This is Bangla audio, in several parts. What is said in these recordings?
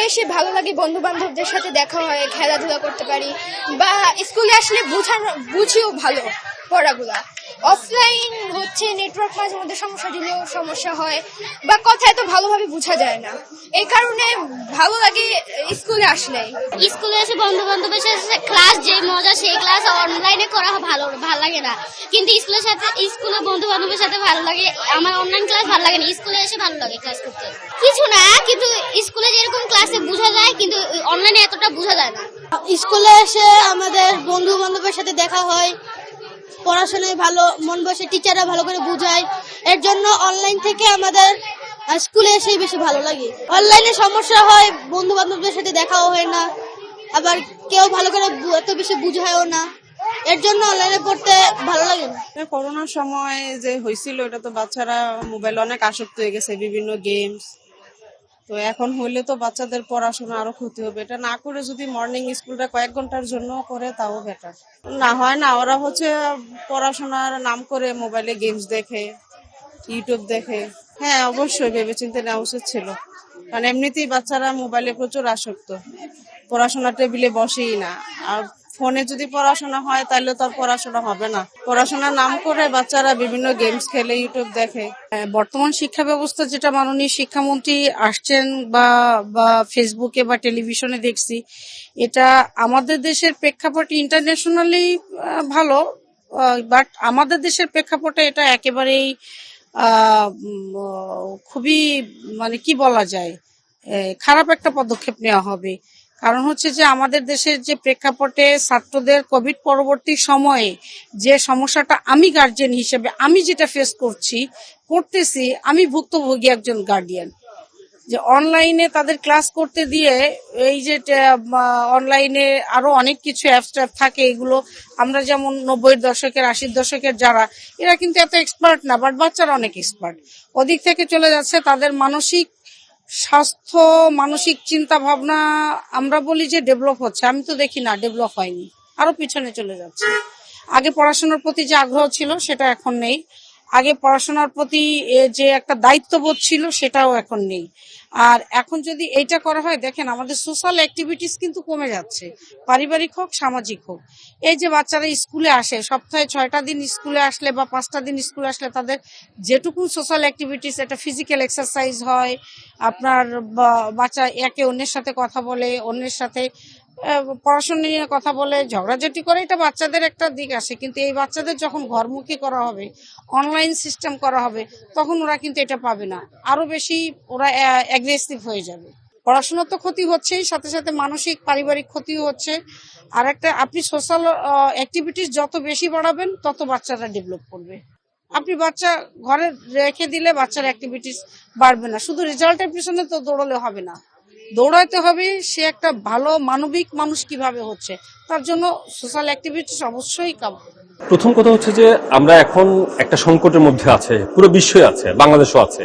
এসে ভালো লাগে, বন্ধু বান্ধবদের সাথে দেখা হয়, খেলাধুলা করতে পারি, বা স্কুলে আসলে বুঝিও ভালো পড়াগুলা। অফলাইন হচ্ছে নেটওয়ার্ক মাঝে মধ্যে সমস্যা দিলেও সমস্যা হয়, বা কথা এত ভালোভাবে বোঝা যায় না। এই কারণে ভালো লাগে স্কুলে আসলে। স্কুলে এসে বন্ধু বান্ধবের সাথে ক্লাস যে মজা, সেই ক্লাস অনলাইনে করা ভালো লাগে না। কিন্তু স্কুলে বন্ধু বান্ধবের সাথে ভালো লাগে। আমার অনলাইন ক্লাস ভালো লাগে না, স্কুলে এসে ভালো লাগে ক্লাস করতে। কিছু না, কিন্তু স্কুলে যেরকম ক্লাসে বোঝা যায়, কিন্তু অনলাইনে এতটা বোঝা যায় না। স্কুলে এসে আমাদের বন্ধু বান্ধবের সাথে দেখা হয়, পড়াশোনায় ভালো মন বসে, টিচাররা ভালো করে বুঝায়। এর জন্য অনলাইন থেকে আমাদের স্কুলে এসেই বেশি ভালো লাগে। অনলাইনে সমস্যা হয়, বন্ধু বান্ধবদের সাথে দেখাও হয় না, আবার কেউ ভালো করে এত বেশি বুঝায়ও না। এর জন্য অনলাইনে পড়তে ভালো লাগে না। করোনার সময় যে হয়েছিল, এটা তো বাচ্চারা মোবাইল অনেক আসক্ত হয়ে গেছে, বিভিন্ন গেমস। তো এখন হইলে তো বাচ্চাদের পড়াশোনা আরো ক্ষতি হবে। এটা না করে যদি মর্নিং স্কুলটা কয়েক ঘন্টার জন্য করে, তাও বেটার। না হয় না, ওরা হচ্ছে পড়াশোনার নাম করে মোবাইলে গেমস দেখে, ইউটিউব দেখে। হ্যাঁ, অবশ্যই ভেবেচিন্তে নেওয়া উচিত ছিল, কারণ এমনিতেই বাচ্চারা মোবাইলে প্রচুর আসক্ত, পড়াশোনা টেবিলে বসেই না। আর ফোনে যদি পড়াশোনা হয়, তাহলে তো আর পড়াশোনা হবে না। পড়াশোনার নাম করে বাচ্চারা বিভিন্ন গেমস খেলে, ইউটিউব দেখে। বর্তমান শিক্ষা ব্যবস্থা যেটা মাননীয় শিক্ষামন্ত্রী আসছেন বা ফেসবুকে বা টেলিভিশনে দেখছি, এটা আমাদের দেশের প্রেক্ষাপটে ইন্টারন্যাশনালি ভালো, বাট আমাদের দেশের প্রেক্ষাপটে এটা একেবারেই খুবই, মানে কি বলা যায়, খারাপ একটা পদক্ষেপ নেওয়া হবে। কারণ হচ্ছে যে আমাদের দেশের যে প্রেক্ষাপটে ছাত্রদের কোভিড পরবর্তী সময়ে যে সমস্যাটা, আমি গার্জিয়ান হিসেবে আমি যেটা ফেস করতেছি, আমি ভুক্তভোগী একজন গার্ডিয়ান, যে অনলাইনে তাদের ক্লাস করতে দিয়ে এই যে অনলাইনে আরো অনেক কিছু অ্যাপস থাকে, এগুলো আমরা যেমন 90-এর দশকের 80-র দশকের যারা, এরা কিন্তু এত এক্সপার্ট না, বাট বাচ্চারা অনেক এক্সপার্ট। ওদিক থেকে চলে যাচ্ছে তাদের মানসিক স্বাস্থ্য, মানসিক চিন্তা ভাবনা, আমরা বলি যে ডেভেলপ হচ্ছে, আমি তো দেখি না ডেভেলপ হয়নি, আরো পিছনে চলে যাচ্ছে। আগে পড়াশোনার প্রতি যে আগ্রহ ছিল সেটা এখন নেই, আগে পড়াশোনার প্রতি যে একটা দায়িত্ববোধ ছিল সেটাও এখন নেই। আর এখন যদি এইটা করা হয়, দেখেন আমাদের সোশ্যাল অ্যাক্টিভিটিস কিন্তু কমে যাচ্ছে, পারিবারিক হোক সামাজিক হোক। এই যে বাচ্চারা স্কুলে আসে, সপ্তাহে 6টা দিন স্কুলে আসলে বা 5টা দিন স্কুলে আসলে তাদের যেটুকু সোশ্যাল অ্যাক্টিভিটিস, একটা ফিজিক্যাল এক্সারসাইজ হয়, আপনার বাচ্চা একে অন্যের সাথে কথা বলে, অন্যের সাথে পড়াশোনা নিয়ে কথা বলে, ঝগড়াঝাটি করে, এটা বাচ্চাদের একটা দিক আসে। কিন্তু এই বাচ্চাদের যখন ঘরমুখী করা হবে, অনলাইন সিস্টেম করা হবে, তখন ওরা কিন্তু এটা পাবে না, আরো বেশি ওরা অ্যাগ্রেসিভ হয়ে যাবে। পড়াশোনার তো ক্ষতি হচ্ছেই, সাথে সাথে মানসিক পারিবারিক ক্ষতিও হচ্ছে। আর একটা, আপনি সোশ্যাল অ্যাক্টিভিটিস যত বেশি বাড়াবেন, তত বাচ্চারা ডেভেলপ করবে। আপনি বাচ্চা ঘরে রেখে দিলে বাচ্চার অ্যাক্টিভিটিস বাড়বে না। শুধু রেজাল্টের পিছনে তো দৌড়ালে হবে না, দৌড়াইতে হবে সে একটা ভালো মানবিক মানুষ কিভাবে হচ্ছে, তার জন্য সোশ্যাল অ্যাক্টিভিটিস অবশ্যই কাম। প্রথম কথা হচ্ছে যে আমরা এখন একটা সংকটের মধ্যে আছে, পুরো বিশ্বই আছে, বাংলাদেশও আছে।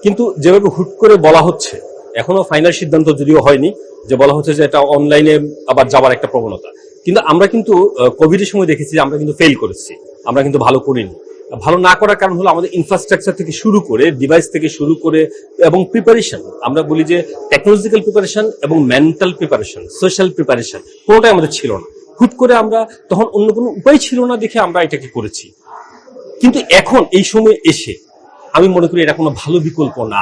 কিন্তু যেভাবে হুট করে বলা হচ্ছে, এখনো ফাইনাল সিদ্ধান্ত যদিও হয়নি, যে বলা হচ্ছে যে এটা অনলাইনে আবার যাবার একটা প্রবণতা। কিন্তু আমরা কিন্তু কোভিডের সময় দেখেছি যে আমরা কিন্তু ফেল করেছি, আমরা কিন্তু ভালো করিনি। ভালো না করার কারণ হলো আমাদের ইনফ্রাস্ট্রাকচার থেকে শুরু করে, ডিভাইস থেকে শুরু করে, এবং প্রিপারেশন, আমরা বলি যে টেকনোলজিক্যাল প্রিপারেশন এবং মেন্টাল প্রিপারেশন, সোশ্যাল প্রিপারেশন, কোনোটাই আমাদের ছিল না। হুট করে আমরা তখন অন্য কোনো উপায় ছিল না দেখে আমরা এটাকে করেছি। কিন্তু এখন এই সময় এসে আমি মনে করি এটা কোনো ভালো বিকল্প না।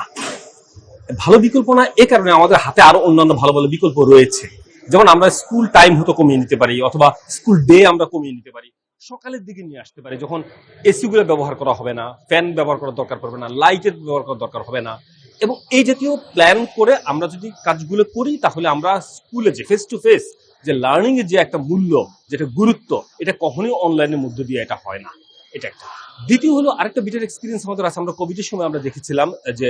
ভালো বিকল্প না এ কারণে আমাদের হাতে আরো অন্যান্য ভালো ভালো বিকল্প রয়েছে। যেমন আমরা স্কুল টাইম হয়তো কমিয়ে নিতে পারি, অথবা স্কুল ডে আমরা কমিয়ে নিতে পারি, সকালের দিকে নিয়ে আসতে পারি, যখন এসি গুলো ব্যবহার করা হবে না, ফ্যান ব্যবহার করার দরকার পড়বে না, লাইটের ব্যবহার করার দরকার হবে না। এবং এই জাতীয় প্ল্যান করে আমরা যদি কাজগুলো করি, তাহলে আমরা স্কুলে যে ফেস টু ফেস যে লার্নিং এর যে একটা মূল্য, যেটা গুরুত্ব, এটা কখনোই অনলাইনের মধ্যে দিয়ে এটা হয় না। এটা একটা। দ্বিতীয় হলো আরেকটা বিটার এক্সপিরিয়েন্স আমাদের আছে। আমরা কোভিডের সময় আমরা দেখেছিলাম যে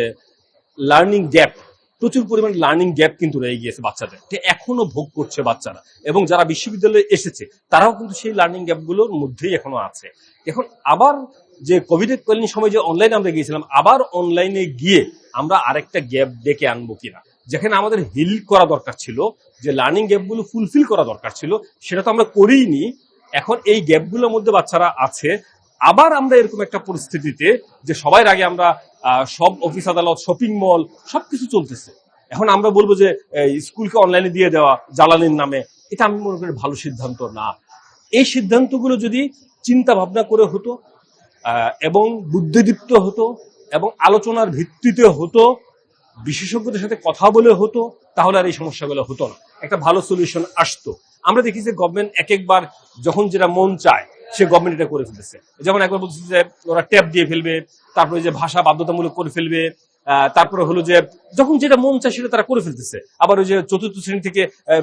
লার্নিং গ্যাপ, প্রচুর পরিমাণ লার্নিং গ্যাপ কিন্তু রয়ে গিয়েছে বাচ্চাদের, এখনো ভোগ করছে বাচ্চারা। এবং যারা বিশ্ববিদ্যালয়ে এসেছে তারাও কিন্তু সেই লার্নিং গ্যাপগুলোর মধ্যেই এখনো আছে। এখন আবার যে কোভিডের কালীন সময় যে অনলাইনে আমরা গিয়েছিলাম, আবার অনলাইনে গিয়ে আমরা আরেকটা গ্যাপ ডেকে আনবো কিনা, যেখানে আমাদের হিল করা দরকার ছিল, যে লার্নিং গ্যাপগুলো ফুলফিল করা দরকার ছিল, সেটা তো আমরা করিনি। এখন এই গ্যাপগুলোর মধ্যে বাচ্চারা আছে। আবার আমরা এরকম একটা পরিস্থিতিতে যে সবার আগে আমরা সব অফিস আদালত, শপিং মল, সবকিছু চলতেছে, এখন আমরা বলবো যে স্কুলকে অনলাইনে দিয়ে দেওয়া জ্বালানির নামে, এটা আমি মনে করি ভালো সিদ্ধান্ত না। এই সিদ্ধান্তগুলো যদি চিন্তা ভাবনা করে হতো এবং বুদ্ধিদীপ্ত হতো এবং আলোচনার ভিত্তিতে হতো, বিশেষজ্ঞদের সাথে কথা বলে হতো, তাহলে আর এই সমস্যাগুলো হতো না, একটা ভালো সলিউশন আসতো। আমরা দেখি যে গভর্নমেন্ট এক একবার যখন যেটা মন চায় সে গভর্নমেন্ট এটা করে ফেলতেছে। যেমন একবার বলছে যে ওরা ট্যাব দিয়ে ফেলবে, তারপরে যে ভাষা বাধ্যতামূলক করে ফেলবে, তারপরে হলো যে যখন যেটা মন চায় সেটা তারা করে ফেলতেছে। আবার ওই যে চতুর্থ শ্রেণী থেকে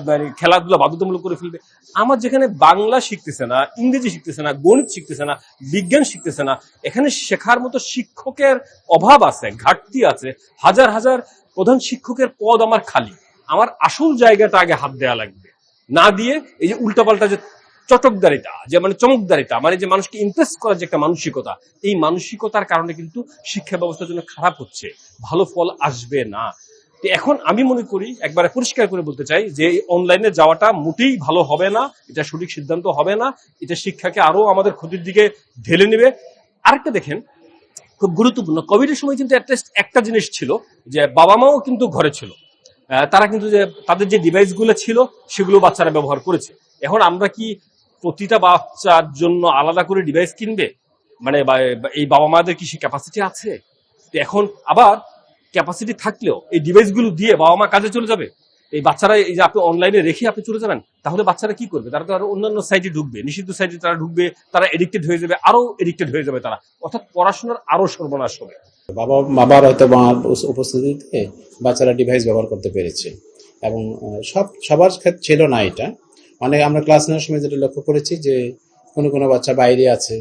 মানে খেলাধুলা বাধ্যতামূলক করে ফেলবে। আমার যেখানে বাংলা শিখতেছে না, ইংরেজি শিখতেছে না, গণিত শিখতেছে না, বিজ্ঞান শিখতেছে না, এখানে শেখার মতো শিক্ষকের অভাব আছে, ঘাটতি আছে। হাজার হাজার প্রধান শিক্ষকের পদ আমার খালি। আমার আসল জায়গাটা আগে হাত দেওয়া লাগবে, না দিয়ে এই যে উল্টাপাল্টা যে চটকদারিতা, যে মানে চমকদারিতা, মানে যে মানুষকে ইমপ্রেস করার যে একটা মানসিকতা, এই মানসিকতার কারণে কিন্তু শিক্ষা ব্যবস্থার জন্য খারাপ হচ্ছে, ভালো ফল আসবে না। তো এখন আমি মনে করি, একবারে পরিষ্কার করে বলতে চাই যে অনলাইনে যাওয়াটা মোটেই ভালো হবে না, এটা সঠিক সিদ্ধান্ত হবে না, এটা শিক্ষাকে আরো আমাদের ক্ষতির দিকে ঢেলে নেবে। আরেকটা দেখেন, খুব গুরুত্বপূর্ণ, কোভিডের সময় কিন্তু একটা জিনিস ছিল যে বাবা মাও কিন্তু ঘরে ছিল, তারা কিন্তু যে তাদের যে ডিভাইস গুলো ছিল সেগুলো বাচ্চারা ব্যবহার করেছে। এখন আমরা কি প্রতিটা বাচ্চার জন্য আলাদা করে ডিভাইস কিনবে? মানে এই বাবা মাদের কি সে ক্যাপাসিটি আছে? তো এখন আবার ক্যাপাসিটি থাকলেও এই ডিভাইস গুলো দিয়ে বাবা মা কাজে চলে যাবে, এই বাচ্চারা এই যে আপনি অনলাইনে রেখে আপনি চলে যাবেন, তাহলে বাচ্চারা কি করবে? তারা তো আরো অন্যান্য সাইটে ঢুকবে, নিষিদ্ধ সাইটে তারা ঢুকবে, তারা এডিক্টেড হয়ে যাবে, আরো এডিক্টেড হয়ে যাবে তারা, অর্থাৎ পড়াশোনার আরো সর্বনাশ হবে। বাবার হয়তো উপস্থিতিতে বাচ্চারা ডিভাইস ব্যবহার করতে পেরেছে, এবং সবার ক্ষেত্রে ছিল না এটা। অনেক আমরা ক্লাস নেওয়ার সময় যেটা লক্ষ্য করেছি যে কোনো বাচ্চা বাইরে আছে,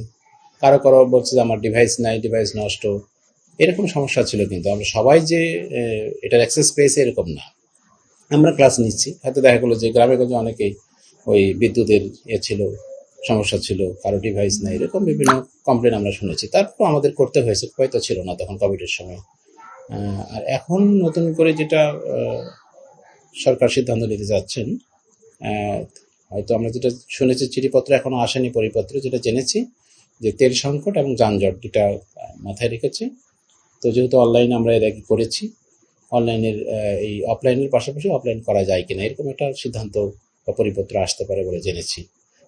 কারো বলছে যে আমার ডিভাইস নাই, ডিভাইস নষ্ট, এরকম সমস্যা ছিল। কিন্তু আমরা সবাই যে এটার অ্যাক্সেস পেয়েছে এরকম না। আমরা ক্লাস নিচ্ছি, হয়তো দেখা গেলো যে গ্রামে গঞ্জে অনেকেই ওই বিদ্যুতের ছিল, সমস্যা ছিল, কারো ডিভাইস নাই, এরকম বিভিন্ন কমপ্লেন আমরা শুনেছি। তারপর আমাদের করতে হয়েছে, হয়তো ছিল না তখন কোভিডের সময়। আর এখন নতুন করে যেটা সরকার সিদ্ধান্ত নিতে যাচ্ছেন, হয়তো আমরা যেটা শুনেছি, চিঠিপত্র এখনো আসেনি, পরিপত্র যেটা জেনেছি যে তেল সংকট এবং যানজট দুটা মাথায় রেখেছে। তো যেহেতু অনলাইন আমরা এর আগে করেছি, অনলাইনের এই অফলাইনের পাশাপাশি অফলাইন করা যায় কিনা, এরকম একটা সিদ্ধান্ত বা পরিপত্র আসতে পারে বলে জেনেছি।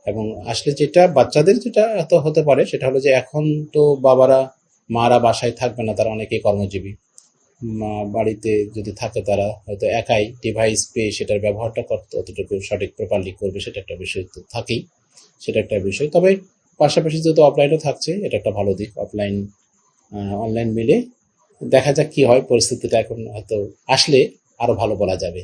এবং আসলে যেটা বাচ্চাদের যেটা এত হতে পারে সেটা হলো যে এখন তো মারা বাসায় থাকবে না, তারা অনেকেই কর্মজীবী, বাড়িতে যদি থাকে তারা হয়তো একাই ডিভাইস পেয়ে সেটার ব্যবহারটা করতে অতটুকু সঠিক প্রপারলি করবে, সেটা একটা বিষয় তো থাকেই, সেটা একটা বিষয়। তবে পাশাপাশি যেহেতু অফলাইনও থাকছে, এটা একটা ভালো দিক। অনলাইন মিলে দেখা যাক কি হয় পরিস্থিতিটা, এখন হয়তো আসলে আরো ভালো বলা যাবে।